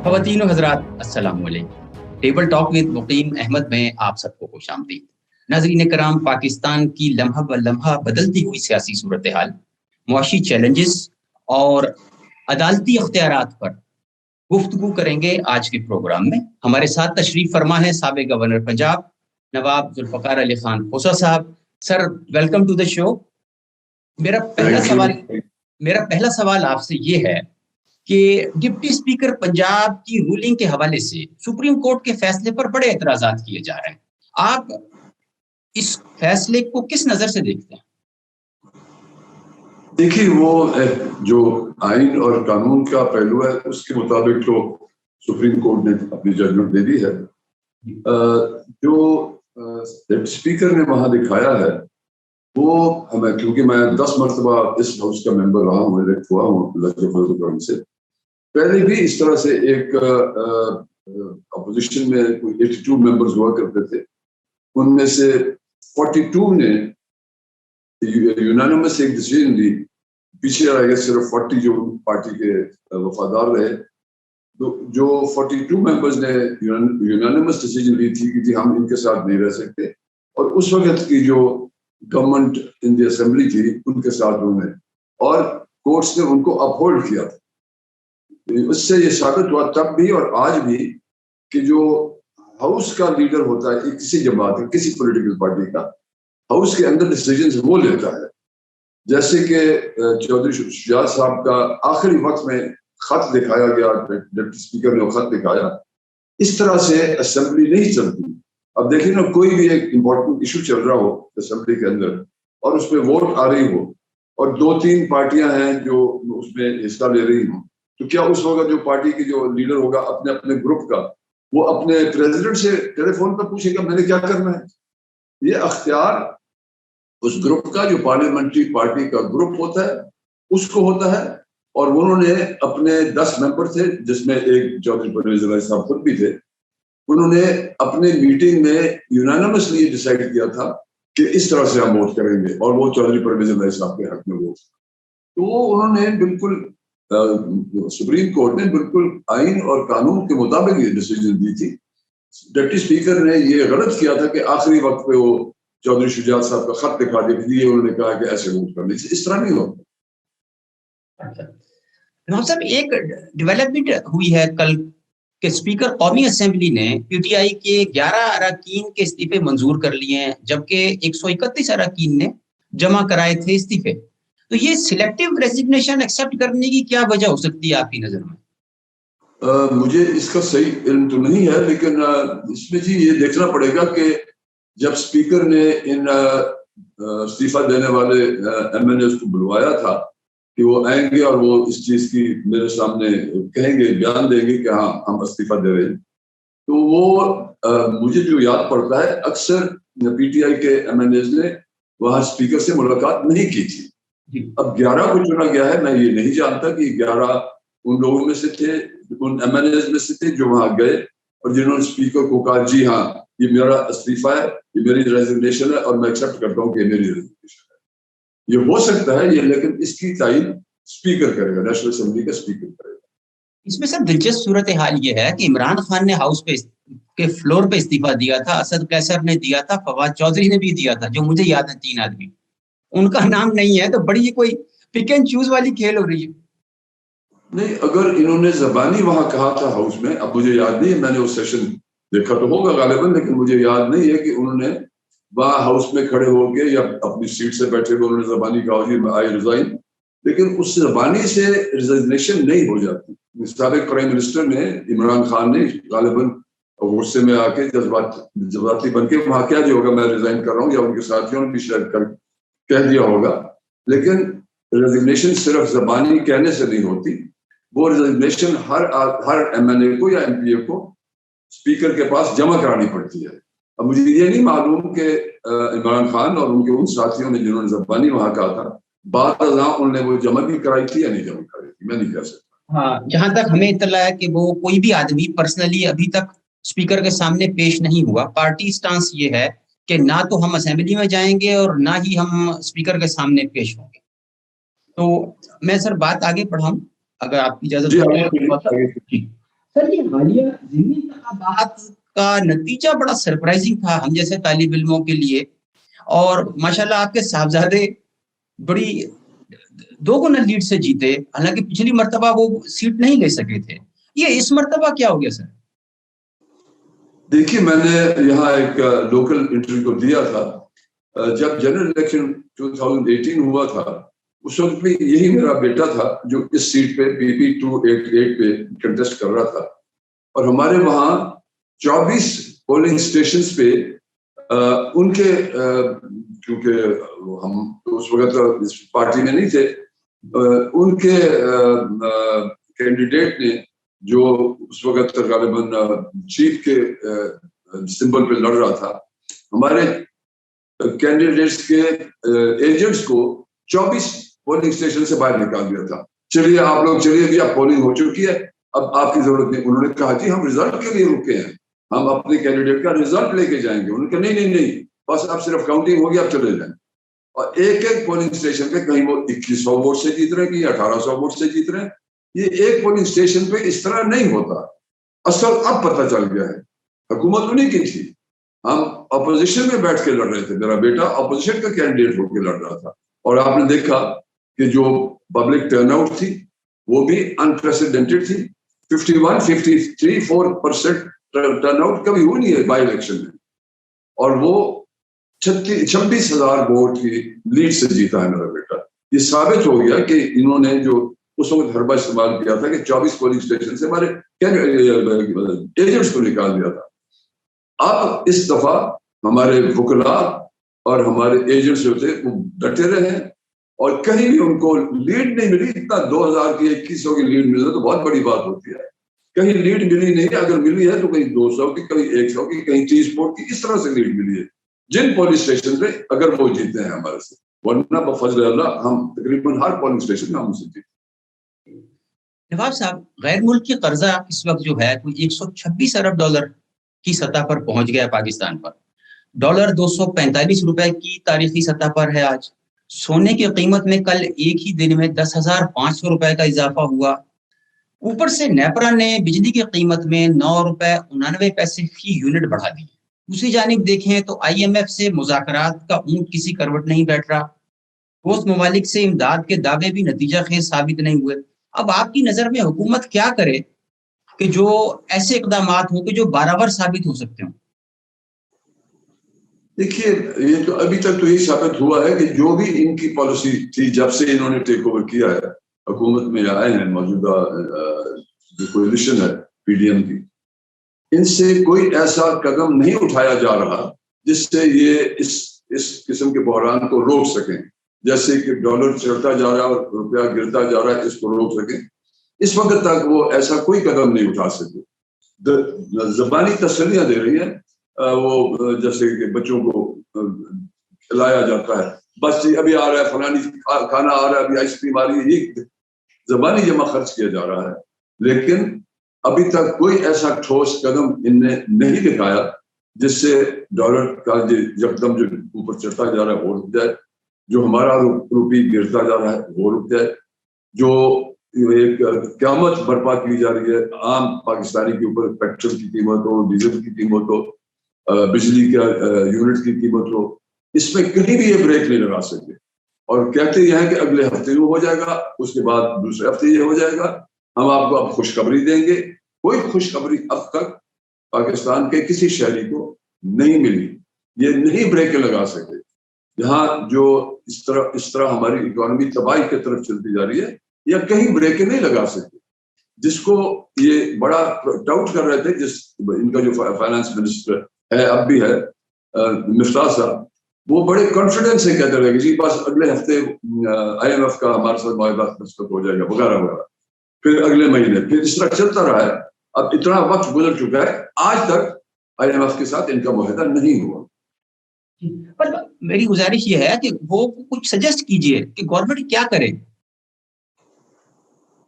خواتین و حضرات السلام علیکم. ٹیبل ٹاک ود مقیم احمد میں آپ سب کو خوش آمدید. ناظرین کرام، پاکستان کی لمحہ بلمحہ بدلتی ہوئی سیاسی صورتحال، معاشی چیلنجز اور عدالتی اختیارات پر گفتگو کریں گے آج کے پروگرام میں. ہمارے ساتھ تشریف فرما ہے سابق گورنر پنجاب نواب ذوالفقار علی خان کھوسہ صاحب. سر ویلکم ٹو دا شو. میرا پہلا سوال آپ سے یہ ہے کہ ڈپٹی اسپیکر پنجاب کی رولنگ کے حوالے سے سپریم کورٹ کے فیصلے پر بڑے اعتراضات کیے جا رہے ہیں. آپ اس فیصلے کو کس نظر سے دیکھتے ہیں؟ دیکھیے، وہ جو آئین اور قانون کا پہلو ہے اس کے مطابق تو سپریم کورٹ نے اپنی ججمنٹ دے دی ہے. جو اسپیکر نے وہاں دکھایا ہے وہ ہمیں، کیونکہ میں 10 مرتبہ اس ہاؤس کا ممبر رہا ہوں، الیکٹ ہوا ہوں فضل الرحمان سے. پہلے بھی اس طرح سے ایک اپوزیشن میں کوئی 82 ممبرز ہوا کرتے تھے، ان میں سے 42 نے یونانیمس ایک ڈیسیژن لی. پیچھے رہ گئے صرف 40 جو پارٹی کے وفادار رہے. تو جو 42 ممبرز نے یونانیمس ڈیسیژن لی تھی کہ ہم ان کے ساتھ نہیں رہ سکتے، اور اس وقت کی جو گورنمنٹ ان دی اسمبلی تھی ان کے ساتھ انہوں نے، اور کورٹس نے ان کو اپہولڈ کیا تھا. اس سے یہ ثابت ہوا تب بھی اور آج بھی کہ جو ہاؤس کا لیڈر ہوتا ہے کسی جماعت کا، کسی پولیٹیکل پارٹی کا، ہاؤس کے اندر ڈیسیژنز وہ لیتا ہے. جیسے کہ چودھری شجاعت صاحب کا آخری وقت میں خط دکھایا گیا، ڈپٹی اسپیکر نے وہ خط دکھایا. اس طرح سے اسمبلی نہیں چلتی. اب دیکھیں نا، کوئی بھی ایک امپورٹنٹ ایشو چل رہا ہو اسمبلی کے اندر اور اس پہ ووٹ آ رہی ہو اور 2-3 پارٹیاں ہیں جو اس میں حصہ لے رہی ہوں، تو کیا اس وقت جو پارٹی کی جو لیڈر ہوگا اپنے اپنے گروپ کا، وہ اپنے پریزیڈنٹ سے ٹیلی فون پر پوچھے گا میں نے کیا کرنا ہے؟ یہ اختیار اس گروپ کا، جو پارلیمنٹری پارٹی کا گروپ ہوتا ہے اس کو ہوتا ہے. اور انہوں نے اپنے 10 ممبر تھے، جس میں ایک چودھری پرویز الہی صاحب خود بھی تھے، انہوں نے اپنے میٹنگ میں یونانیمسلی ڈیسائیڈ کیا تھا کہ اس طرح سے ہم ووٹ کریں گے، اور وہ چودھری پرویز الہی صاحب کے حق میں ووٹ. تو انہوں نے بالکل سپریم کورٹ نے بالکل آئین اور قانون کے مطابق یہ ڈیسیژن دی تھی. ڈپٹی اسپیکر نے یہ غلط کیا تھا کہ آخری وقت پہ وہ چودھری شجاعت صاحب کا خط دکھا دیا، انہوں نے کہا کہ ایسے ووٹ کرنے سے اس طرح نہیں ہوتا. نواب صاحب، ایک ڈیولپمنٹ ہوئی ہے کل کہ اسپیکر قومی اسمبلی نے پی ٹی آئی کے 11 اراکین کے استعفے منظور کر لیے ہیں، جبکہ 131 اراکین نے جمع کرائے تھے استعفے. تو یہ سلیکٹیو ریزگنیشن ایکسیپٹ کرنے کی کیا وجہ ہو سکتی ہے آپ کی نظر میں؟ مجھے اس کا صحیح علم تو نہیں ہے، لیکن اس میں جی یہ دیکھنا پڑے گا کہ جب اسپیکر نے ان استعفیٰ دینے والے ایم این ایز کو بلوایا تھا کہ وہ آئیں گے اور وہ اس چیز کی میرے سامنے کہیں گے، بیان دیں گے کہ ہاں ہم استعفیٰ دے رہے ہیں، تو وہ مجھے جو یاد پڑتا ہے اکثر پی ٹی آئی کے ایم این ایز نے وہاں اسپیکر سے ملاقات نہیں کی تھی. اب 11 کو چنا گیا ہے، میں یہ نہیں جانتا کہ 11 ان لوگوں میں سے تھے، ان ایم این ایز میں سے تھے جو وہاں گئے اور جنہوں نے اسپیکر کو کہا جی ہاں یہ میرا استعفیٰ ہے، یہ میری ریزگنیشن ہے اور میں ایکسیپٹ کرتا ہوں کہ یہ میری ریزگنیشن ہے. یہ ہو سکتا ہے یہ، لیکن اس کی تعین اسپیکر کرے گا، نیشنل اسمبلی کا اسپیکر کرے گا. اس میں سر دلچسپ صورتحال یہ ہے کہ عمران خان نے ہاؤس پہ کے فلور پہ استعفیٰ دیا تھا، اسد قیصر نے دیا تھا، فواد چودھری نے بھی دیا تھا، جو مجھے یاد ہے 3 آدمی، ان کا نام نہیں ہے. تو بڑی کوئی پک اینڈ چوز والی کھیل ہو رہی ہے. نہیں، اگر انہوں نے زبانی وہاں کہا تھا ہاؤس میں، اب مجھے یاد نہیں ہے، میں نے وہ سیشن دیکھا تو ہوگا غالباً، لیکن مجھے یاد نہیں ہے کہ انہوں نے وہاں ہاؤس میں کھڑے ہو کے یا اپنی سیٹ سے بیٹھے ہوئے انہوں نے زبانی کہا جی آئی ریزائن، لیکن اس زبانی سے ریزائنیشن نہیں ہو جاتی. سابق پرائم منسٹر نے، عمران خان نے غالباً غصے میں آ کے جذباتی بن کے وہاں کیا جو ہوگا میں ریزائن کر رہا ہوں، یا ان کے ساتھیوں نے بھی شاید کہہ دیا ہوگا. لیکن ریزگنیشن صرف زبانی کہنے سے نہیں ہوتی، وہ ریزگنیشن ہر ایم این اے کو یا ایم پی اے کو اسپیکر کے پاس جمع کرانی پڑتی ہے. اب مجھے یہ نہیں معلوم کہ عمران خان اور ان کے ان ساتھیوں نے جنہوں نے زبانی وہاں کہا تھا بعد ازاں انہوں نے وہ جمع بھی کرائی تھی یا نہیں جمع کرائی تھی، میں نہیں کہہ سکتا. ہاں، جہاں تک ہمیں اطلاع ہے کہ وہ کوئی بھی آدمی پرسنلی ابھی تک اسپیکر کے سامنے پیش نہیں ہوا. پارٹی سٹانس یہ ہے کہ نہ تو ہم اسمبلی میں جائیں گے اور نہ ہی ہم اسپیکر کے سامنے پیش ہوں گے. تو میں سر بات آگے بڑھاؤں اگر آپ کی اجازت ہو. سر یہ حالیہ ضمنی انتخابات کا نتیجہ بڑا سرپرائزنگ تھا ہم جیسے طالب علموں کے لیے، اور ماشاءاللہ آپ کے صاحبزادے بڑی 2 گنا لیڈ سے جیتے، حالانکہ پچھلی مرتبہ وہ سیٹ نہیں لے سکے تھے. یہ اس مرتبہ کیا ہو گیا سر؟ دیکھیے میں نے یہاں ایک لوکل انٹرویو دیا تھا جب جنرل الیکشن 2018 ہوا تھا. اس وقت بھی یہی میرا بیٹا تھا جو اس سیٹ پہ BP 288 پہ کنٹیسٹ کر رہا تھا، اور ہمارے وہاں 24 پولنگ اسٹیشنز پہ ان کے کیونکہ ہم اس وقت اس پارٹی میں نہیں تھے، ان کے کینڈیڈیٹ نے جو اس وقت غالباً چیف کے سمبل پہ لڑ رہا تھا، ہمارے کینڈیڈیٹس کے ایجنٹس کو 24 پولنگ اسٹیشن سے باہر نکال دیا تھا. چلیے آپ لوگ چلیے بھی، اب پولنگ ہو چکی ہے، اب آپ کی ضرورت نہیں. انہوں نے کہا جی ہم ریزلٹ کے لیے رکے ہیں، ہم اپنے کینڈیڈیٹ کا ریزلٹ لے کے جائیں گے. انہوں نے کہا نہیں بس اب صرف کاؤنٹنگ ہوگی، اب چلے جائیں. اور ایک پولنگ اسٹیشن پہ کہیں وہ 2100 ووٹ سے جیت رہے ہیں، کہیں 1800 ووٹ سے جیت رہے ہیں. یہ ایک پولنگ اسٹیشن پہ اس طرح نہیں ہوتا. اصل اب پتہ چل گیا ہے، حکومت انہیں کی تھی، ہم اپوزیشن میں بیٹھ کے لڑ رہے تھے. میرا بیٹا اپوزیشن کا کینڈیڈیٹ ہو کے لڑ رہا تھا، اور آپ نے دیکھا کہ جو پبلک ٹرن آؤٹ تھی وہ بھی انپریسیڈنٹڈ تھی. 53% ٹرن آؤٹ کبھی ہوئی نہیں ہے بائی الیکشن میں، اور وہ 26,000 ووٹ کی لیڈ سے جیتا ہے میرا بیٹا. یہ ثابت ہو گیا کہ انہوں نے جو اس وقت حربہ استعمال کیا تھا کہ 24 پولنگ اسٹیشن سے ہمارے ایجنٹس کو نکال دیا تھا. اب اس دفعہ ہمارے وکلاء اور ہمارے ایجنٹس جو تھے وہ ڈٹے رہے، اور کہیں بھی ان کو لیڈ نہیں ملی. اتنا 2000 کی 2100 کی لیڈ ملنا تو بہت بڑی بات ہوتی ہے. کہیں لیڈ ملی نہیں، اگر ملی ہے تو کہیں 200 کی، کہیں 100 کی، کہیں 30 ووٹ کی، اس طرح سے لیڈ ملی ہے جن پولنگ اسٹیشن پہ اگر وہ جیتے ہیں ہمارے سے. ورنہ بفضل اللہ ہم تقریباً ہر پولنگ اسٹیشن میں ہم سے جیتے. نواب صاحب، غیر ملکی قرضہ اس وقت جو ہے کوئی 126 ارب ڈالر کی سطح پر پہنچ گیا پاکستان پر. ڈالر 245 روپے کی تاریخی سطح پر ہے آج. سونے کی قیمت میں کل ایک ہی دن میں 10,500 روپے کا اضافہ ہوا. اوپر سے نیپرا نے بجلی کی قیمت میں 9 روپے 99 پیسے فی یونٹ بڑھا دی. دوسری جانب دیکھیں تو IMF سے مذاکرات کا اونٹ کسی کروٹ نہیں بیٹھ رہا. دوست ممالک سے امداد کے دعوے بھی نتیجہ خیز ثابت نہیں ہوئے. اب آپ کی نظر میں حکومت کیا کرے کہ جو ایسے اقدامات ہوں کہ جو بارآور ثابت ہو سکتے ہوں؟ دیکھیے یہ تو ابھی تک تو یہ ثابت ہوا ہے کہ جو بھی ان کی پالیسی تھی جب سے انہوں نے ٹیک اوور کیا ہے، حکومت میں آئے ہیں، موجودہ جو کولیشن ہے PDM کی، ان سے کوئی ایسا قدم نہیں اٹھایا جا رہا جس سے یہ اس قسم کے بحران کو روک سکیں. جیسے کہ ڈالر چڑھتا جا رہا ہے اور روپیہ گرتا جا رہا ہے، اس کو روک سکیں. اس وقت تک وہ ایسا کوئی قدم نہیں اٹھا سکے. زبانی تسلیاں دے رہی ہیں، وہ جیسے کہ بچوں کو کھلایا جاتا ہے، بس ابھی آ رہا ہے فلانی کھانا آ رہا ہے، ابھی آئس کریم آ رہی ہے، یہ زبانی جمع خرچ کیا جا رہا ہے. لیکن ابھی تک کوئی ایسا ٹھوس قدم ان نے نہیں دکھایا جس سے ڈالر کا یکدم جو اوپر چڑھتا جا رہا ہے وہ رک جائے، جو ہمارا روپی گرتا جا رہا ہے وہ رک جائے، جو ایک قیامت برپا کی جا رہی ہے عام پاکستانی کے اوپر، پیٹرول کی قیمت ہو، ڈیزل کی قیمت ہو، بجلی کا یونٹ کی قیمت ہو، اس میں کہیں بھی یہ بریک نہیں لگا سکتے. اور کہتے یہ ہیں کہ اگلے ہفتے میں ہو جائے گا، اس کے بعد دوسرے ہفتے یہ ہو جائے گا، ہم آپ کو اب خوشخبری دیں گے. کوئی خوشخبری اب تک پاکستان کے کسی شہری کو نہیں ملی. یہ نہیں بریک لگا سکتے. یہاں جو اس طرح ہماری اکانومی تباہی کی طرف چلتی جا رہی ہے، یا کہیں بریک نہیں لگا سکتے. جس کو یہ بڑا ڈاؤٹ کر رہے تھے، جس ان کا جو فائنانس منسٹر ہے اب بھی ہے مفتاح صاحب، وہ بڑے کانفیڈنس سے کہتے رہے کہ جی بس اگلے ہفتے IMF کا ہمارے ساتھ معاہدہ دستخط ہو جائے گا وغیرہ وغیرہ، پھر اگلے مہینے، پھر اس طرح چلتا رہا ہے. اب اتنا وقت گزر چکا ہے، آج تک IMF کے ساتھ ان کا معاہدہ نہیں ہوا. پر میری گزارش یہ ہے کہ وہ کچھ سجیسٹ کیجئے کہ گورنمنٹ کیا کرے.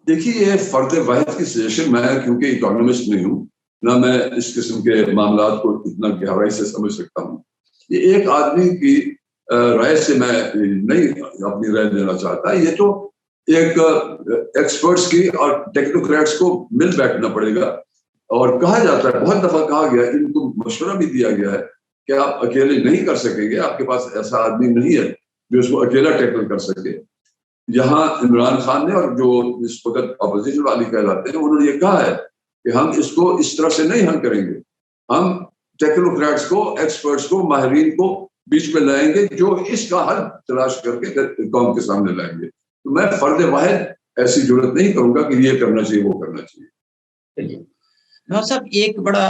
دیکھیے یہ فرد واحد کی سجیشن، میں کیونکہ اکانومسٹ نہیں ہوں، نہ میں اس قسم کے معاملات کو اتنا گہرائی سے سمجھ سکتا ہوں. یہ ایک آدمی کی رائے سے میں نہیں اپنی رائے دینا چاہتا. یہ تو ایک ایکسپرٹس کی اور ٹیکنوکریٹس کو مل بیٹھنا پڑے گا اور کہا جاتا ہے، بہت دفعہ کہا گیا، ان کو مشورہ بھی دیا گیا ہے کہ آپ اکیلے نہیں کر سکیں گے، آپ کے پاس ایسا آدمی نہیں ہے جو اس کو اکیلا ٹیکل کر سکے. یہاں عمران خان نے اور جو اس وقت اپوزیشن والی کہلاتے ہیں انہوں نے یہ کہا ہے کہ ہم اس کو اس طرح سے نہیں حل کریں گے، ہم ٹیکنوکریٹس کو، ایکسپرٹس کو، ماہرین کو بیچ میں لائیں گے جو اس کا حل تلاش کر کے قوم کے سامنے لائیں گے. تو میں فرد واحد ایسی ضرورت نہیں کروں گا کہ یہ کرنا چاہیے وہ کرنا چاہیے. نواز صاحب، ایک بڑا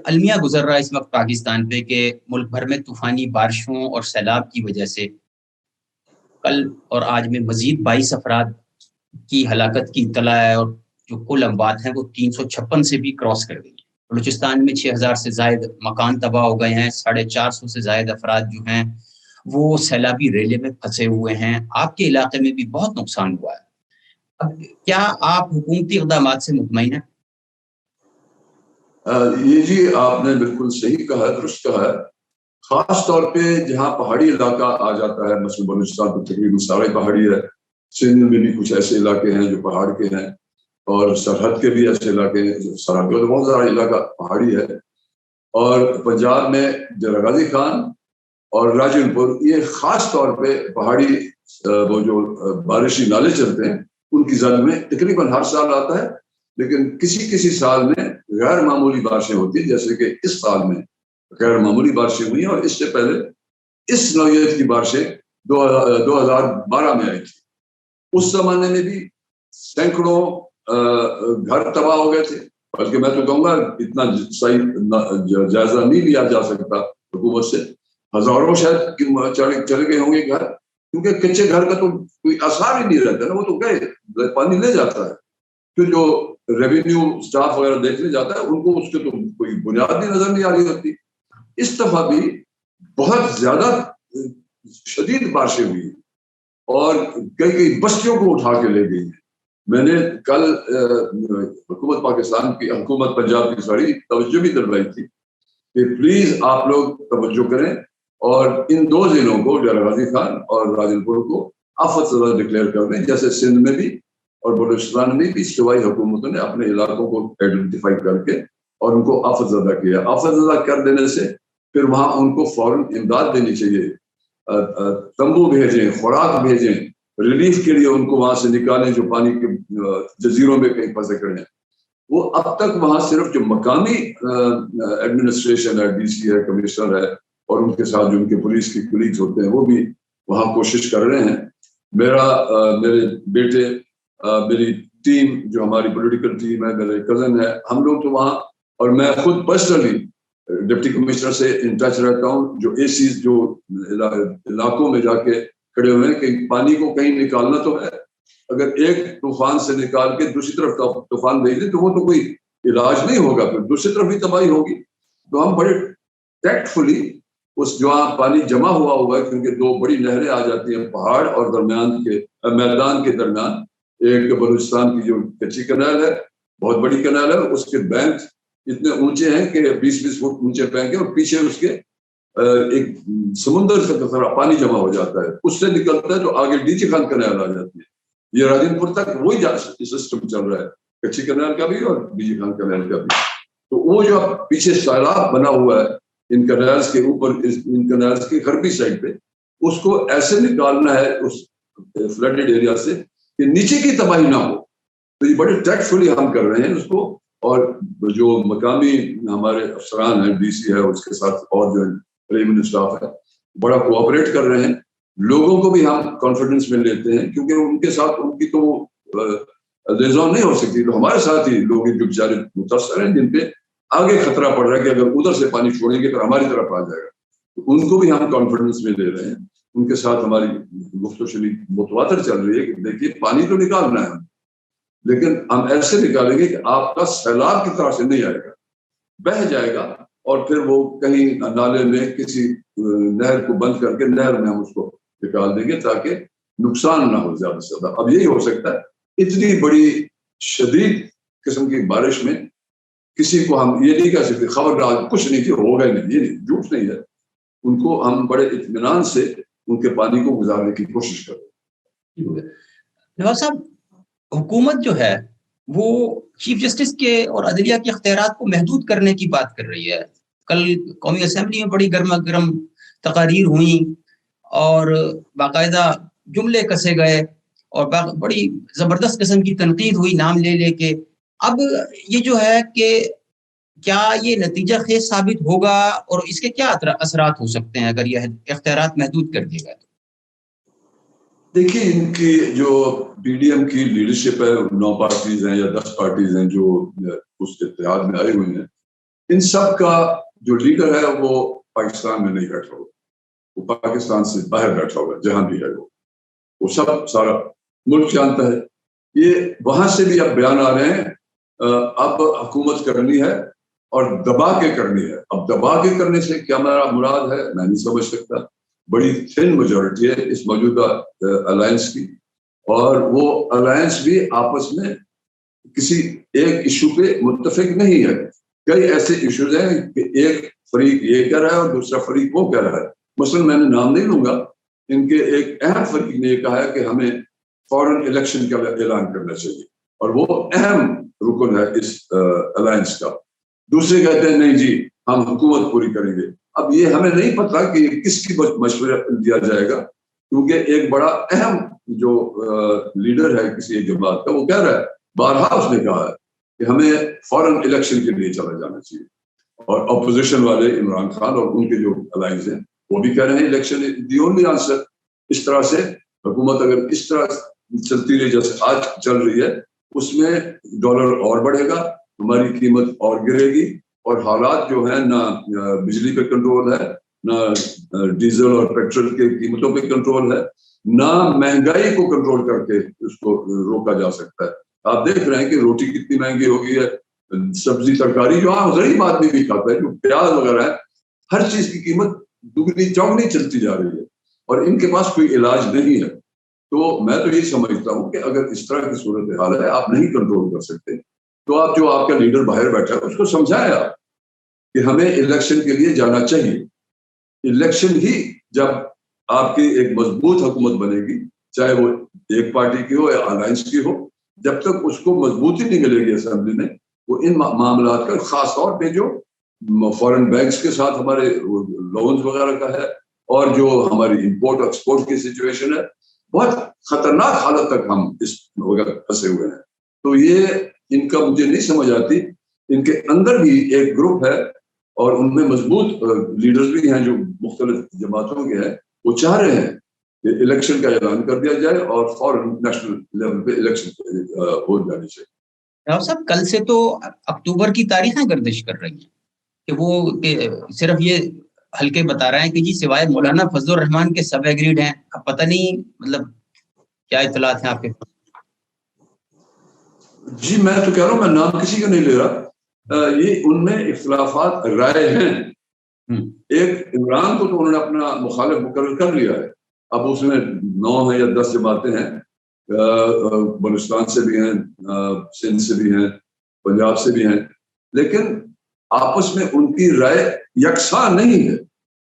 المیہ گزر رہا ہے اس وقت پاکستان پہ کہ ملک بھر میں طوفانی بارشوں اور سیلاب کی وجہ سے کل اور آج میں مزید 22 افراد کی ہلاکت کی اطلاع ہے، اور جو کل اموات ہیں وہ 356 سے بھی کراس کر گئی. بلوچستان میں 6000 سے زائد مکان تباہ ہو گئے ہیں، 450 سے زائد افراد جو ہیں وہ سیلابی ریلے میں پھنسے ہوئے ہیں. آپ کے علاقے میں بھی بہت نقصان ہوا ہے. اب کیا آپ حکومتی اقدامات سے مطمئن ہیں؟ یہ جی آپ نے بالکل صحیح کہا ہے، درست کہا ہے. خاص طور پہ جہاں پہاڑی علاقہ آ جاتا ہے، مثلا بلوچستان تو تقریباً سارے پہاڑی ہے، سندھ میں بھی کچھ ایسے علاقے ہیں جو پہاڑ کے ہیں، اور سرحد کے بھی ایسے علاقے ہیں، سرحد کا بہت سارا علاقہ پہاڑی ہے. اور پنجاب میں ڈیرہ غازی خان اور راجن پور، یہ خاص طور پہ پہاڑی وہ جو بارشی نالے چلتے ہیں ان کی زد میں تقریباً ہر سال آتا ہے. لیکن کسی سال میں غیر معمولی بارشیں ہوتی ہیں، جیسے کہ اس سال میں غیر معمولی بارشیں ہوئی ہیں، اور اس سے پہلے اس نوعیت کی بارشیں 2012 میں آئی تھی. اس زمانے میں بھی سینکڑوں گھر تباہ ہو گئے تھے، بلکہ میں تو کہوں گا اتنا صحیح جائزہ نہیں لیا جا سکتا حکومت سے. ہزاروں شاید چلے گئے ہوں گے گھر، کیونکہ کچے گھر کا تو کوئی اثر ہی نہیں رہتا نا، وہ تو گئے، پانی لے جاتا ہے. پھر جو ریونیو سٹاف وغیرہ دیکھنے جاتا ہے ان کو اس کے تو کوئی بنیاد بھی نظر نہیں آ رہی ہوتی. اس دفعہ بھی بہت زیادہ شدید بارشیں ہوئی اور کئی بستیوں کو اٹھا کے لے گئی ہیں. میں نے کل حکومت پاکستان کی، حکومت پنجاب کی ساری توجہ بھی دلوائی تھی کہ پلیز آپ لوگ توجہ کریں اور ان دو ضلعوں کو، ڈیرہ غازی خان اور راجن پور کو آفت زدہ ڈکلیئر کر دیں، جیسے سندھ میں بھی اور بلوچستان میں بھی صوبائی حکومتوں نے اپنے علاقوں کو آئیڈینٹیفائی کر کے اور ان کو آفت زدہ کیا. آفت زدہ کر دینے سے پھر وہاں ان کو فوراً امداد دینی چاہیے، تمبو بھیجیں، خوراک بھیجیں، ریلیف کے لیے ان کو وہاں سے نکالیں جو پانی کے جزیروں میں کہیں پھنسے کھڑے ہیں. وہ اب تک وہاں صرف جو مقامی ایڈمنسٹریشن ہے، ڈی سی ہے، کمشنر ہے، اور ان کے ساتھ جو ان کے پولیس کے کولیگز ہوتے ہیں وہ بھی وہاں کوشش کر رہے ہیں. میرے بیٹے، میری ٹیم جو ہماری پولیٹیکل ٹیم ہے، میرے کزن ہے، ہم لوگ تو وہاں، اور میں خود پرسنلی ڈپٹی کمشنر سے ان ٹچ رہتا ہوں، جو اے سیز جو علاقوں میں جا کے کھڑے ہوئے ہیں کہ پانی کو کہیں نکالنا تو ہے. اگر ایک طوفان سے نکال کے دوسری طرف طوفان بھیج دیں تو وہ تو کوئی علاج نہیں ہوگا، پھر دوسری طرف بھی تباہی ہوگی. تو ہم بڑے ٹیکٹ فلی اس جو پانی جمع ہوا ہے، کیونکہ دو بڑی نہریں آ جاتی ہیں پہاڑ اور درمیان کے میدان کے درمیان. ایک بلوچستان کی جو کچی کنال ہے، بہت بڑی کنال ہے، اس کے بینک اتنے اونچے ہیں کہ 20-20 فٹ اونچے بینک ہیں، اور پیچھے اس کے ایک سمندر سے پانی جمع ہو جاتا ہے، اس سے نکلتا ہے تو آگے ڈیچی خان کنال آ جاتی ہے. یہ راجن پور تک وہی سسٹم چل رہا ہے، کچی کنال کا بھی اور ڈیچی خان کنال کا بھی. تو وہ جو پیچھے سیلاب بنا ہوا ہے ان کنالز کے اوپر، ان کنالز کی غربی سائڈ پہ، اس کو ایسے نکالنا ہے اس فلڈڈ ایریا سے کہ نیچے کی تباہی نہ ہو. تو یہ بڑے ٹیکٹ فلی ہم کر رہے ہیں اس کو، اور جو مقامی ہمارے افسران ہیں، ڈی سی ہے، اس کے ساتھ اور جو ریونیو اسٹاف ہے، بڑا کوآپریٹ کر رہے ہیں. لوگوں کو بھی ہم کانفیڈنس میں لیتے ہیں، کیونکہ ان کے ساتھ ان کی تو لیزون نہیں ہو سکتی، تو ہمارے ساتھ ہی لوگ جو بیچارے متاثر ہیں، جن پہ آگے خطرہ پڑ رہا ہے کہ اگر ادھر سے پانی چھوڑیں گے تو ہماری طرف آ جائے گا، تو ان کو بھی ہم کانفیڈنس میں لے رہے ہیں. ان کے ساتھ ہماری گفت و شنید متواتر چل رہی ہے کہ دیکھیے پانی تو نکالنا ہے، لیکن ہم ایسے نکالیں گے کہ آپ کا سیلاب کی طرح سے نہیں آئے گا، بہہ جائے گا، اور پھر وہ کہیں نالے میں کسی نہر کو بند کر کے نہر میں ہم اس کو نکال دیں گے تاکہ نقصان نہ ہو زیادہ سے زیادہ. اب یہی ہو سکتا ہے، اتنی بڑی شدید قسم کی بارش میں کسی کو ہم یہ نہیں کہہ سکتے خبردار کچھ نہیں کیا ہوگا نہیں، یہ نہیں، جھوٹ نہیں ہے. ان کو ہم بڑے اطمینان سے ان کے پانی کو گزارنے کی کوشش کریں. نواز صاحب، حکومت جو ہے وہ چیف جسٹس کے اور عدلیہ کے اختیارات کو محدود کرنے کی بات کر رہی ہے. کل قومی اسمبلی میں بڑی گرما گرم تقاریر ہوئیں اور باقاعدہ جملے کسے گئے اور بڑی زبردست قسم کی تنقید ہوئی نام لے لے کے. اب یہ جو ہے کہ کیا یہ نتیجہ خیز ثابت ہوگا اور اس کے کیا اثرات ہو سکتے ہیں اگر یہ اختیارات محدود کر دیے گئے؟ دیکھیے ان کی جو پی ڈی ایم کی لیڈرشپ ہے 9 پارٹیز ہیں یا 10 پارٹیز ہیں جو اس اتحاد میں آئے ہوئے ہیں, ان سب کا جو لیڈر ہے وہ پاکستان میں نہیں بیٹھا ہوا, وہ پاکستان سے باہر بیٹھا ہوا جہاں بھی ہے. وہ سب سارا ملک جانتا ہے. یہ وہاں سے بھی اب بیان آ رہے ہیں اب حکومت کرنی ہے اور دبا کے کرنی ہے. اب دبا کے کرنے سے کیا میرا مراد ہے میں نہیں سمجھ سکتا. بڑی تھن میجورٹی ہے اس موجودہ الائنس کی, اور وہ الائنس بھی آپس میں کسی ایک ایشو پہ متفق نہیں ہے. کئی ایسے ایشوز ہیں کہ ایک فریق یہ کہہ رہا ہے اور دوسرا فریق وہ کہہ رہا ہے. مثلا میں نے نام نہیں لوں گا, ان کے ایک اہم فریق نے یہ کہا ہے کہ ہمیں فوراً الیکشن کا اعلان کرنا چاہیے اور وہ اہم رکن ہے اس الائنس کا. دوسرے کہتے ہیں نہیں جی ہم حکومت پوری کریں گے. اب یہ ہمیں نہیں پتا کہ کس کی مشورہ دیا جائے گا, کیونکہ ایک بڑا اہم جو لیڈر ہے کسی ایک جماعت کا وہ کہہ رہا ہے, بارہا اس نے کہا ہے کہ ہمیں فوراً الیکشن کے لیے چلا جانا چاہیے. اور اپوزیشن والے عمران خان اور ان کے جو الائنس ہیں وہ بھی کہہ رہے ہیں الیکشن دی اونلی آنسر. اس طرح سے حکومت اگر اس طرح چلتی رہی جیسے آج چل رہی ہے اس میں ڈالر اور بڑھے گا, ہماری قیمت اور گرے گی, اور حالات جو ہیں نہ بجلی پہ کنٹرول ہے, نہ ڈیزل اور پیٹرول کے قیمتوں پہ کنٹرول ہے, نہ مہنگائی کو کنٹرول کر کے اس کو روکا جا سکتا ہے. آپ دیکھ رہے ہیں کہ روٹی کتنی مہنگی ہو گئی ہے, سبزی ترکاری جو عام غریب آدمی بھی کھاتا ہے, جو پیاز وغیرہ ہے, ہر چیز کی قیمت دگنی چوگنی چلتی جا رہی ہے اور ان کے پاس کوئی علاج نہیں ہے. تو میں تو یہ سمجھتا ہوں کہ اگر اس طرح کی صورتحال ہے آپ نہیں کنٹرول کر سکتے تو آپ جو آپ کا لیڈر باہر بیٹھا ہے اس کو سمجھائیں آپ کہ ہمیں الیکشن کے لیے جانا چاہیے. الیکشن ہی جب آپ کی ایک مضبوط حکومت بنے گی, چاہے وہ ایک پارٹی کی ہو یا الائنس کی ہو, جب تک اس کو مضبوطی نہیں ملے گی اسمبلی میں, وہ ان معاملات کا خاص طور پہ جو فورن بینکس کے ساتھ ہمارے لونز وغیرہ کا ہے اور جو ہماری امپورٹ ایکسپورٹ کی سچویشن ہے, بہت خطرناک حالت تک ہم اس وقت پھنسے ہوئے ہیں. تو یہ ان کا مجھے نہیں سمجھ آتی. ان کے اندر بھی ایک گروپ ہے اور ان میں مضبوط لیڈرز بھی ہیں جو مختلف جماعتوں کے ہیں, وہ چاہ رہے ہیں کہ الیکشن کا اعلان کر دیا جائے اور فوراً نیشنل لیول پہ الیکشن ہو جانی چاہیے. ڈاکٹر صاحب کل سے تو اکتوبر کی تاریخیں گردش کر رہی ہیں کہ وہ صرف یہ ہلکے بتا رہے ہیں کہ جی سوائے مولانا فضل الرحمان کے سب ایگریڈ ہیں. اب پتہ نہیں مطلب کیا اطلاعات ہیں آپ کے پاس؟ جی میں تو کہہ رہا ہوں, میں نام کسی کا نہیں لے رہا, یہ ان میں اختلافات رائے ہیں. ایک عمران کو تو انہوں نے اپنا مخالف مقرر کر لیا ہے, اب اس میں 9 ہیں یا 10 جماعتیں ہیں, بلوچستان سے بھی ہیں, سندھ سے بھی ہیں, پنجاب سے بھی ہیں, لیکن آپس میں ان کی رائے یکساں نہیں ہے.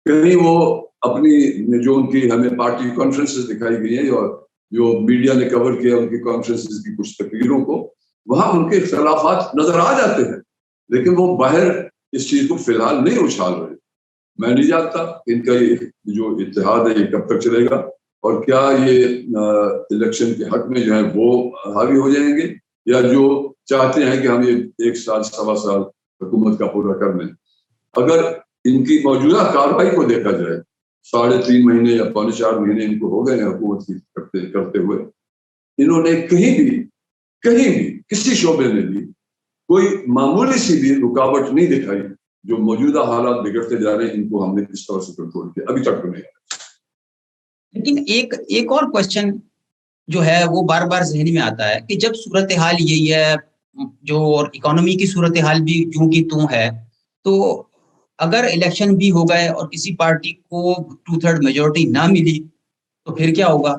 کہیں وہ اپنی جو ان کی ہمیں پارٹی کانفرنسز دکھائی گئی ہیں اور جو میڈیا نے کور کیا ان کی کانفرنسز کی کچھ تقریروں کو, وہاں ان کے اختلافات نظر آ جاتے ہیں, لیکن وہ باہر اس چیز کو فی الحال نہیں اچھال رہے. میں نہیں جانتا ان کا یہ جو اتحاد ہے یہ کب تک چلے گا اور کیا یہ الیکشن کے حق میں جو ہے وہ حاوی ہو جائیں گے یا جو چاہتے ہیں کہ ہم یہ 1 سال 1.25 سال حکومت کا پورا کر لیں. اگر ان کی موجودہ کارروائی کو دیکھا جائے 3.5 مہینے یا 4.5 مہینے ان کو ہو گئے ہیں حکومت کی کرتے ہوئے, انہوں نے کہیں بھی کسی شعبے میں بھی کوئی معمولی سی بھی رکاوٹ نہیں دکھائی. جو موجودہ حالات بگڑتے جا رہے ہیں ان کو ہم نے کس طرح سے کنٹرول کیا ابھی تک تو نہیں. لیکن ایک اور کوشچن جو ہے وہ بار بار ذہن میں آتا ہے کہ جب صورتحال یہی ہے جو اور اکانومی کی صورتحال بھی جوں کی توں ہے, تو اگر الیکشن بھی ہو گئے اور کسی پارٹی کو 2/3 میجورٹی نہ ملی تو پھر کیا ہوگا؟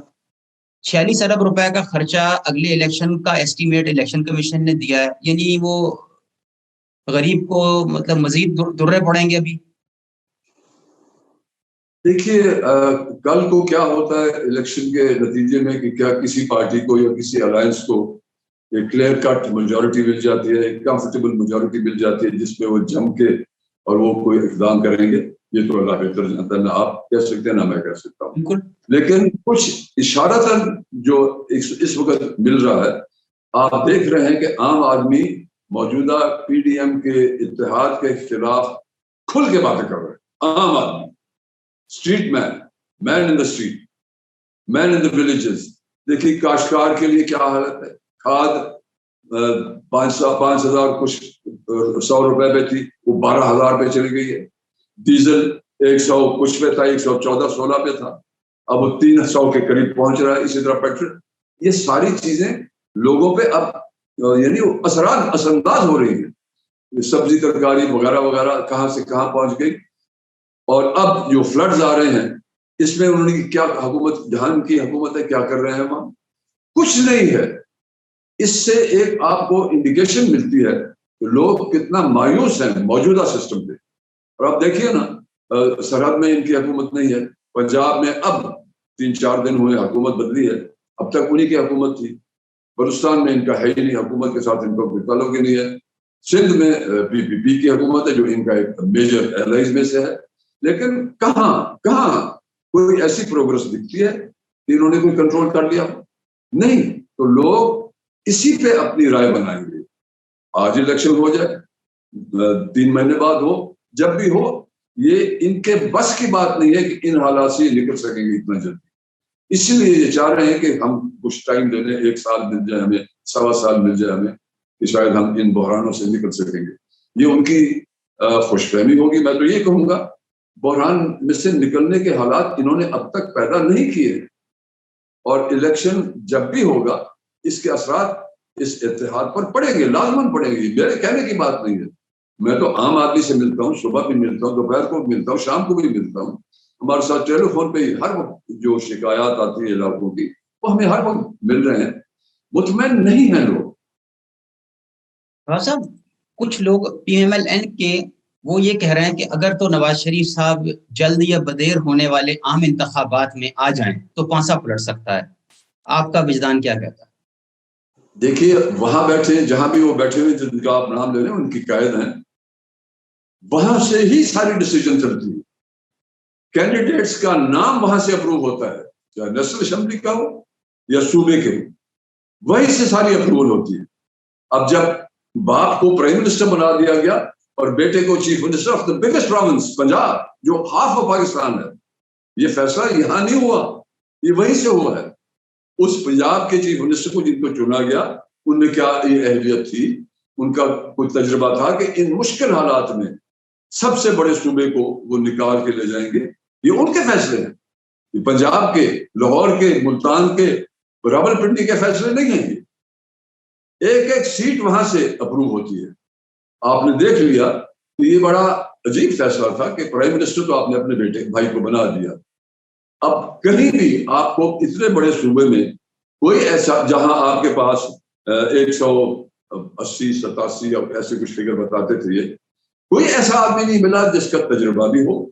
46 ارب روپے کا خرچہ اگلے الیکشن کا ایسٹیمیٹ الیکشن کمیشن نے دیا ہے, یعنی وہ غریب کو مطلب مزید درے پڑیں گے. ابھی دیکھیے کل کو کیا ہوتا ہے الیکشن کے نتیجے میں کہ کیا کسی پارٹی کو یا کسی الائنس کو ایک کلیئر کٹ میجورٹی مل جاتی ہے, ایک کمفرٹیبل میجورٹی مل جاتی ہے جس پہ وہ جم کے اور وہ کوئی اقدام کریں گے. یہ تو اللہ بہتر جانتا ہے, نہ آپ کہہ سکتے ہیں نہ میں کہہ سکتا ہوں. لیکن کچھ اشارتاً جو اس وقت مل رہا ہے, آپ دیکھ رہے ہیں کہ عام آدمی موجودہ پی ڈی ایم کے اتحاد کے خلاف کھل کے باتیں کر رہے ہیں. عام آدمی, street man in the street, man in the villages. دیکھیے کاشتکار کے لیے کیا حالت ہے. کھاد 5,000 کچھ 100 روپے پہ تھی, وہ 12,000 پہ چلی گئی ہے. ڈیزل 100 کچھ پہ تھا, 114-16 پہ تھا, اب وہ 300 کے قریب پہنچ رہا ہے. اسی طرح پیٹرول. یہ ساری چیزیں لوگوں پہ اب یعنی اثر انداز ہو رہی ہیں. سبزی ترکاری وغیرہ وغیرہ کہاں سے کہاں پہنچ گئی. اور اب جو فلڈز آ رہے ہیں اس میں انہوں نے کیا حکومت, جہاں کی حکومت ہے, کیا کر رہے ہیں وہاں کچھ نہیں ہے. اس سے ایک آپ کو انڈیکیشن ملتی ہے کہ لوگ کتنا مایوس ہیں موجودہ سسٹم پہ. اور آپ دیکھیے نا, سرحد میں ان کی حکومت نہیں ہے. پنجاب میں اب 3-4 دن ہوئے حکومت بدلی ہے, اب تک انہی کی حکومت تھی. بلوچستان میں ان کا ہے ہی نہیں, حکومت کے ساتھ ان کا کوئی تعلق ہی نہیں ہے. سندھ میں PPP کی حکومت ہے جو ان کا ایک میجر ایلائز میں سے ہے. لیکن کہاں کوئی ایسی پروگرس دکھتی ہے کہ انہوں نے کوئی کنٹرول کر لیا؟ نہیں. تو لوگ اسی پہ اپنی رائے بنائیں گے. آج الیکشن ہو جائے, 3 مہینے بعد ہو, جب بھی ہو, یہ ان کے بس کی بات نہیں ہے کہ ان حالات سے نکل سکیں گے اتنا جلدی. اسی لیے یہ چاہ رہے ہیں کہ ہم کچھ ٹائم دے لیں, 1 سال مل جائے ہمیں, 1.25 سال مل جائے ہمیں, کہ شاید ہم ان بحرانوں سے نکل سکیں گے. یہ ان کی خوش فہمی ہوگی. میں تو یہ کہوں گا بحران میں سے نکلنے کے حالات انہوں نے اب تک پیدا نہیں کیے, اور الیکشن جب بھی ہوگا اس کے اثرات اس اتحاد پر پڑیں گے, لازماً پڑیں گے. میرے کہنے کی بات نہیں ہے. میں تو عام آدمی سے ملتا ہوں, صبح بھی ملتا ہوں, دوپہر کو بھی ملتا ہوں, شام کو بھی ملتا ہوں. ہمارے ساتھ ٹیلی فون پہ ہر وقت جو شکایات آتی ہیں علاقوں کی وہ ہمیں ہر وقت مل رہے ہیں. مطمئن نہیں ہیں لوگ. صاحب کچھ لوگ PMLN کے وہ یہ کہہ رہے ہیں کہ اگر تو نواز شریف صاحب جلد یا بدیر ہونے والے عام انتخابات میں آ جائیں تو پانسا پلٹ سکتا ہے. آپ کا وجدان کیا کہتا ہے؟ دیکھیے وہاں بیٹھے, جہاں بھی وہ بیٹھے ہوئے جن کا آپ نام لے رہے ہیں ان کی قائد ہیں, وہاں سے ہی ساری ڈیسیجن چلتی ہے. کینڈیڈیٹس کا نام وہاں سے اپروو ہوتا ہے, چاہے نیشنل اسمبلی کا ہو یا صوبے کے, وہیں سے ساری اپروول ہوتی ہے. اب جب باپ کو پرائم منسٹر بنا دیا گیا اور بیٹے کو chief minister of the biggest province Punjab جو ہاف آف پاکستان ہے, یہ فیصلہ یہاں نہیں ہوا, یہ وہیں سے ہوا ہے. اس پنجاب کے چیف منسٹر کو جن کو چنا گیا ان میں کیا یہ اہلیت تھی, ان کا کوئی تجربہ تھا کہ ان مشکل حالات میں سب سے بڑے صوبے کو وہ نکال کے لے جائیں گے؟ یہ ان کے فیصلے ہیں. یہ پنجاب کے, لاہور کے, ملتان کے, راولپنڈی کے فیصلے نہیں ہیں. یہ ایک ایک سیٹ وہاں سے اپروو ہوتی ہے. آپ نے دیکھ لیا کہ یہ بڑا عجیب فیصلہ تھا کہ پرائم منسٹر تو آپ نے اپنے بیٹے بھائی کو بنا دیا. اب کہیں بھی آپ کو اتنے بڑے صوبے میں کوئی ایسا, جہاں آپ کے پاس 180-87 ایسے کچھ فگر بتاتے تھے, یہ کوئی ایسا آدمی نہیں ملا جس کا تجربہ بھی ہو,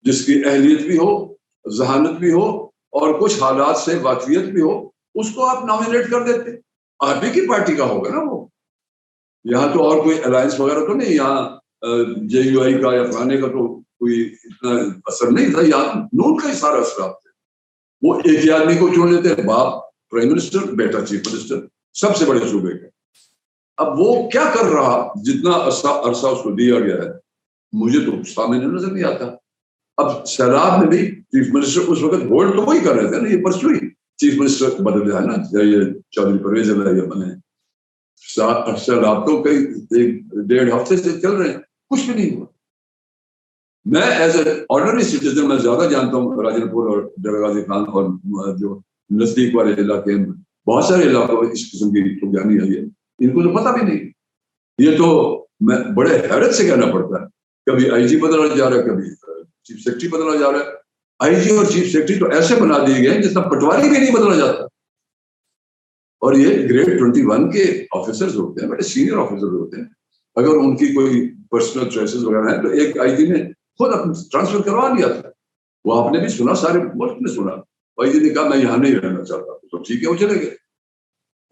جس کی اہلیت بھی ہو, ذہانت بھی ہو, اور کچھ حالات سے واقفیت بھی ہو. اس کو آپ نامینیٹ کر دیتے. آپ ہی کی پارٹی کا ہوگا نا وہ. یہاں تو اور کوئی الائنس وغیرہ تو نہیں, یہاں JUI کا یا فلانے کا تو کوئی اتنا اثر نہیں تھا. یہاں نون کا ہی سارا اثرات تھے. وہ ایک ہی آدمی کو چن لیتے, باپ پرائم منسٹر, بیٹا چیف منسٹر, سب سے بڑے صوبے کا. اب وہ کیا کر رہا, جتنا عرصہ اس کو دیا گیا ہے, مجھے تو سامنے نظر نہیں آتا. اب سیلاب میں بھی چیف منسٹر اس وقت ہولڈ تو وہی کر رہے تھے نا, یہ پرسو ہی چیف منسٹر بدل گیا ہے نا, یہ چودھری پرویز الہیہ بنے. سیلاب تو کئی 1.5 ہفتے سے چل رہے ہیں, کچھ بھی نہیں ہوا. میں ایز اے آرڈنری سٹیزن میں زیادہ جانتا ہوں راجن پور اور ڈیرہ غازی خان اور جو نزدیک والے علاقے ہیں, بہت سارے علاقوں میں اس قسم کی جانی آئی ہے, ان کو تو پتہ بھی نہیں. یہ تو میں بڑے حیرت سے کہنا پڑتا ہے, کبھی IG بدلا جا رہا ہے, کبھی چیف سیکرٹری بدلا جا رہا ہے. IG اور چیف سیکرٹری تو ایسے بنا دیے گئے جس طرح پٹواری بھی نہیں بدلا جاتا. اور یہ گریڈ 21 کے آفیسرز ہوتے ہیں, بڑے سینئر آفیسرز ہوتے ہیں. اگر ان کی کوئی پرسنل چوائسز وغیرہ ہیں تو ایک IG نے خود اپنا ٹرانسفر کروا لیا تھا. وہ آپ نے بھی سنا, سارے ملک نے سنا. IG نے کہا میں یہاں نہیں رہنا چاہتا, تو ٹھیک ہے وہ چلے گئے.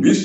20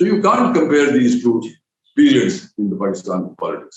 So you can't compare these two periods in the Pakistan politics.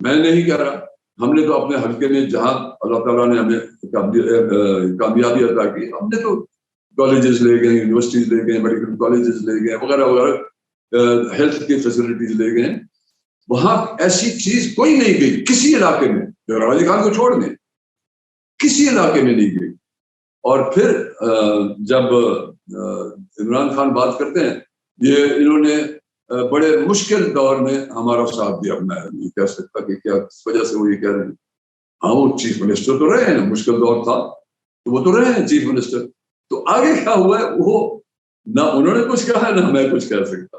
میں نہیں کہہ رہا, ہم نے تو اپنے حلقے میں جہاں اللہ تعالیٰ نے ہمیں کامیابی عطا کی, ہم نے تو کالجز لے گئے, یونیورسٹیز لے گئے, میڈیکل کالجز لے گئے وغیرہ وغیرہ, ہیلتھ کی فیسلٹیز لے گئے. وہاں ایسی چیز کوئی نہیں گئی کسی علاقے میں, راجی خان کو چھوڑ دیں, کسی علاقے میں نہیں گئی. اور پھر جب عمران خان بات کرتے ہیں, یہ انہوں نے بڑے مشکل دور میں ہمارا ساتھ دیا. میں نہیں کہہ سکتا کہ کیا کس وجہ سے وہ یہ کہہ رہے ہیں. ہاں وہ چیف منسٹر تو رہے ہیں, مشکل دور تھا تو وہ تو رہے ہیں چیف منسٹر. تو آگے کیا ہوا ہے وہ نہ انہوں نے کچھ کہا نہ میں کچھ کہہ سکتا.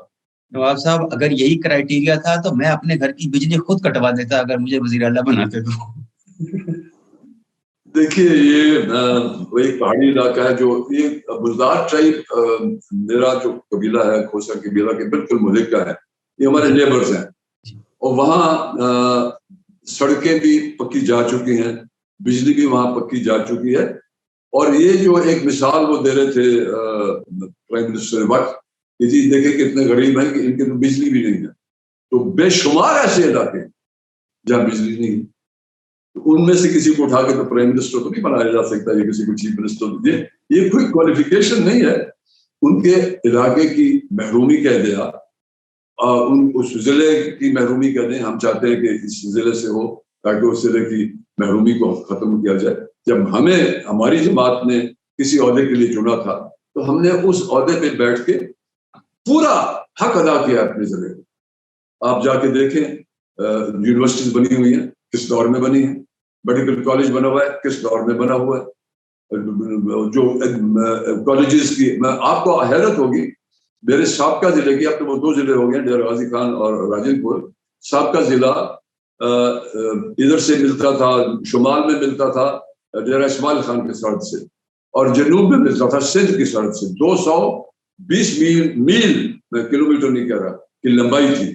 نواب صاحب, اگر یہی کرائیٹیریا تھا تو میں اپنے گھر کی بجلی خود کٹوا دیتا اگر مجھے وزیر اعلیٰ بناتے تو. دیکھیے یہ ایک پہاڑی علاقہ ہے, جو یہ بلدار ٹرائب, میرا جو قبیلہ ہے کھوسا قبیلہ کے بالکل ملک کا ہے, یہ ہمارے نیبرز ہیں. اور وہاں سڑکیں بھی پکی جا چکی ہیں, بجلی بھی وہاں پکی جا چکی ہے. اور یہ جو ایک مثال وہ دے رہے تھے پرائم منسٹر وقت کہ جی دیکھیں کتنے غریب ہیں کہ ان کے تو بجلی بھی نہیں ہے. تو بے شمار ایسے علاقے جہاں بجلی نہیں, ان میں سے کسی کو اٹھا کے تو پرائم منسٹر تو نہیں بنایا جا سکتا, یہ کسی کو چیف منسٹر. یہ کوئی کوالیفیکیشن نہیں ہے. ان کے علاقے کی محرومی کہہ دیا, اس ضلع کی محرومی کہہ دیں. ہم چاہتے ہیں کہ اس ضلع سے ہو تاکہ اس ضلع کی محرومی کو ختم کیا جائے. جب ہماری جماعت نے کسی عہدے کے لیے چنا تھا تو ہم نے اس عہدے پہ بیٹھ کے پورا حق ادا کیا اپنے ضلع کو. آپ جا کے دیکھیں یونیورسٹیز بنی ہوئی ہیں, کس دور میں بنی ہیں. میڈیکل کالج بنا ہوا ہے, کس دور میں بنا ہوا ہے. جو کالجز کی, میں آپ کو حیرت ہوگی, میرے سابقہ ضلع کی, اب تو وہ 2 ضلع ہو گئے, ڈیرہ غازی خان اور راجن پور. سابقہ ضلع ادھر سے ملتا تھا, شمال میں ملتا تھا ڈیرہ اسماعیل خان کی سرحد سے, اور جنوب میں ملتا تھا سندھ کی سرحد سے. 220 میل, میں کلومیٹر نہیں کہہ رہا, کی لمبائی تھی,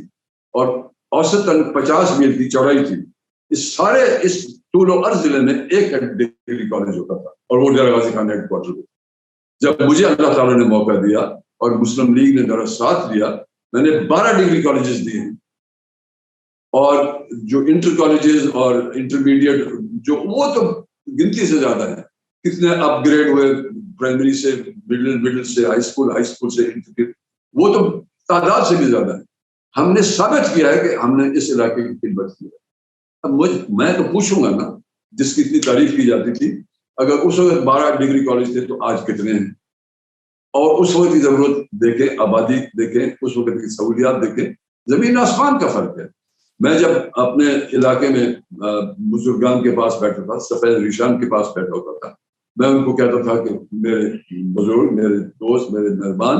اور اوسطاً 50 میل کی چوڑائی تھی. اس طول و عرض ضلع میں ایک ڈگری کالج ہوتا تھا, اور وہ ڈیرہ غازی خان ہیڈ کوارٹر. جب مجھے اللہ تعالیٰ نے موقع دیا اور مسلم لیگ نے میرا ساتھ دیا, میں نے 12 ڈگری کالجز دیے ہیں. اور جو انٹر کالجز اور انٹرمیڈیٹ جو وہ تو گنتی سے زیادہ ہے. کتنے اپ گریڈ ہوئے پرائمری سے مڈل سے ہائی اسکول سے انٹر, وہ تو تعداد سے بھی زیادہ ہے. ہم نے ثابت کیا ہے کہ ہم نے اس علاقے کی خدمت کی ہے. اب میں تو پوچھوں گا نا, جس کی اتنی تعریف کی جاتی تھی, اگر اس وقت 12 ڈگری کالج تھے تو آج کتنے ہیں. اور اس وقت کی ضرورت دیکھیں, آبادی دیکھیں, اس وقت کی سہولیات دیکھیں, زمین آسمان کا فرق ہے. میں جب اپنے علاقے میں بزرگان کے پاس بیٹھا تھا, سفید ریشان کے پاس بیٹھا ہوتا تھا, میں ان کو کہتا تھا کہ میرے بزرگ, میرے دوست, میرے مہربان,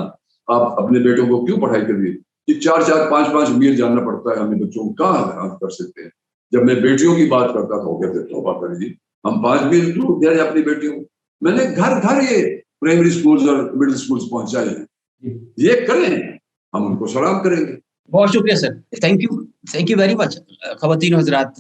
آپ اپنے بیٹوں کو کیوں پڑھائی کر دیے؟ کہ 4-4 5-5 میل جانا پڑتا ہے, ہمیں بچوں کو کہاں کر سکتے ہیں. جب میں بیٹیوں کی بات کرتا تھا وہ کہتے توبہ کریں جی, ہم 5 میل دور دے رہے اپنی بیٹیوں. میں نے گھر گھر یہ پرائمری اسکولز اور مڈل اسکولز پہنچائے ہیں. یہ کریں, ہم ان کو سلام کریں گے. بہت شکریہ سر, تھینک یو ویری مچ. خواتین و حضرات,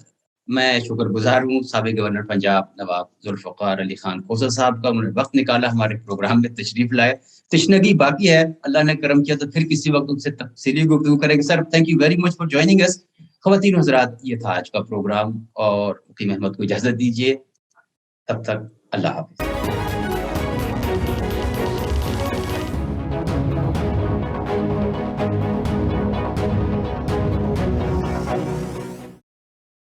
میں شکر گزار ہوں سابق گورنر پنجاب نواب ذوالفقار علی خان کھوسا صاحب کا. انہوں نے وقت نکالا, ہمارے پروگرام میں تشریف لائے. تشنگی باقی ہے, اللہ نے کرم کیا تو پھر کسی وقت ان سے تفصیلی گفتگو کریں گے. Sir thank you very much for joining us. خواتین و حضرات, یہ تھا آج کا پروگرام, اور مقیم احمد کو اجازت دیجیے. تب تک اللہ حافظ.